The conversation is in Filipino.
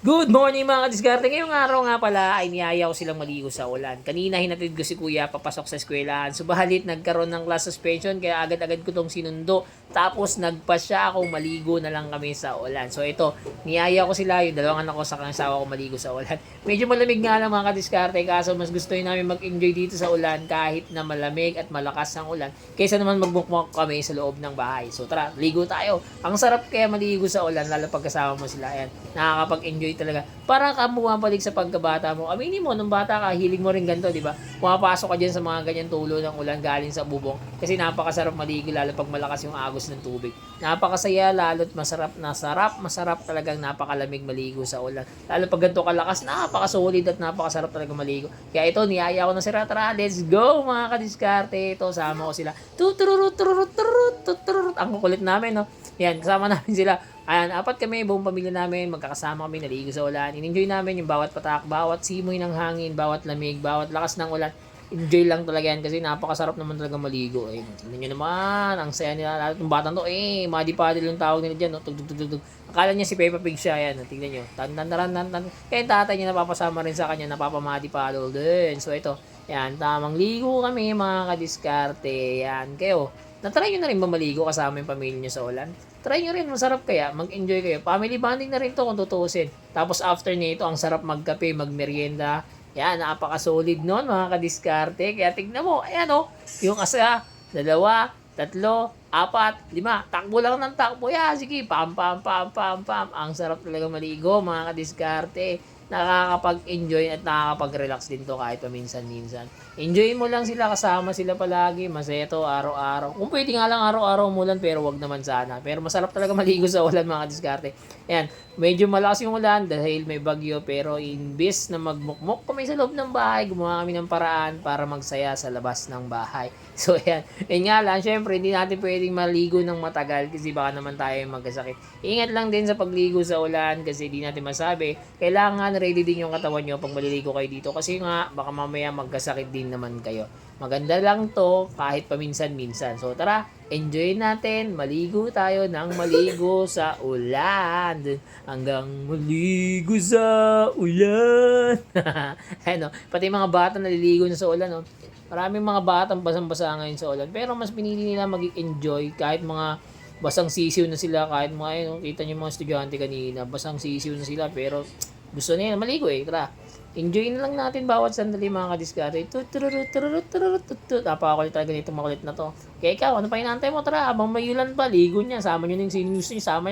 Good morning mga kadiskarte. Ngayong araw nga pala ay niyaya ko silang maligo sa ulan. Kanina hinatid ko si kuya papasok sa eskwelahan. Subalit nagkaroon ng class suspension kaya agad-agad ko tong sinundo. Tapos nagpasya ako maligo na lang kami sa ulan. So ito, niyaya ko sila yung dalawang anak ko sa asawa ko maligo sa ulan. Medyo malamig nga lang mga kadiskarte kaso mas gusto namin mag-enjoy dito sa ulan kahit na malamig at malakas ang ulan kaysa naman magbukmok kami sa loob ng bahay. So tara, ligo tayo. Ang sarap kaya maligo sa ulan lalo pag kasama mo sila. Ayan, nakakapag-enjoy talaga. Para ka bumabalik sa pagkabata mo. Aminin mo, nung bata ka, hilig mo rin ganito, di ba? Pumapasok ka dyan sa mga ganyan tulo ng ulan galing sa bubong. Kasi napakasarap maligo lalo pag malakas yung agos ng tubig. Napakasaya, lalo't masarap talagang napakalamig maligo sa ulan. Lalo pag ganito kalakas, napakasolid at napakasarap talaga maligo. Kaya ito, niyaya ko na si Ratra. Let's go mga kadiskarte. Ito, sama ko sila. Tutururut, tururut, tururut, tuturut. Ang kukulit namin, no? Yan, kasama namin sila. Ayan, apat kami, buong pamilya namin, magkakasama kami, naligo sa ulan. In-enjoy namin yung bawat patak, bawat simoy ng hangin, bawat lamig, bawat lakas ng ulan. Enjoy lang talaga yan kasi napakasarap naman talaga maligo. Eh, tingnan nyo naman, ang saya nila. Lahat ng batang to, muddy paddle yung tawag nila dyan. No? Tug. Akala niya si Peppa Pig siya. Yan, no? Tingnan nyo. Tan. Kaya yung tatay niya napapasama rin sa kanya, napapamuddy paddle din. So ito, yan, tamang ligo kami mga kadiskarte. Yan, kayo. Na-try nyo na rin ba maligo kasama yung pamilya nyo sa ulan? Try nyo rin, masarap kaya, mag-enjoy kayo. Family bonding na rin to kung tutuusin. Tapos after nito, ang sarap magkape, magmerienda. Yan, napaka-solid nun mga kadiskarte. Kaya tignan mo, ayan o, yung asa, 2, 3, 4, 5. Takbo lang ng takbo. Yan, sige, pam. Ang sarap talaga maligo mga kadiskarte. Nakakapag-enjoy at nakakapag-relax din to kahit paminsan-minsan. Enjoy mo lang sila, kasama sila palagi. Masaya to araw-araw. Kung pwede nga lang araw-araw umulan pero wag naman sana. Pero masarap talaga maligo sa ulan mga diskarte. Ayan, medyo malakas yung ulan dahil may bagyo pero imbis na magmukmok kami sa loob ng bahay, gumawa kami ng paraan para magsaya sa labas ng bahay. So ayan, yun nga lang, syempre hindi natin pwedeng maligo ng matagal kasi baka naman tayo magkasakit. Ingat lang din sa pagligo sa ulan kasi di natin masabi. Kailangan ready din yung katawan nyo pag maliligo kayo dito kasi nga baka mamaya magkasakit din naman kayo. Maganda lang to kahit paminsan-minsan. So tara, enjoy natin. Maligo tayo ng maligo sa ulan. Hanggang maligo sa ulan. Ano, pati mga bata naliligo na sa ulan, no? Maraming mga batang basang-basa ngayon sa ulan. Pero mas pinili nila mag-enjoy kahit mga basang sisiw na sila. Kahit mga, kita niyo mga estudyante kanina, basang sisiw na sila. Pero gusto nila maligo eh. Tara, enjoy na lang natin bawat sandali mga kadiskarte. Napakakulit talaga nito, makulit na to. Kaya ikaw, ano pa inaantay mo? Tara, habang may ulan pa, ligo niya. Sama nyo na yung sinus niyo, sama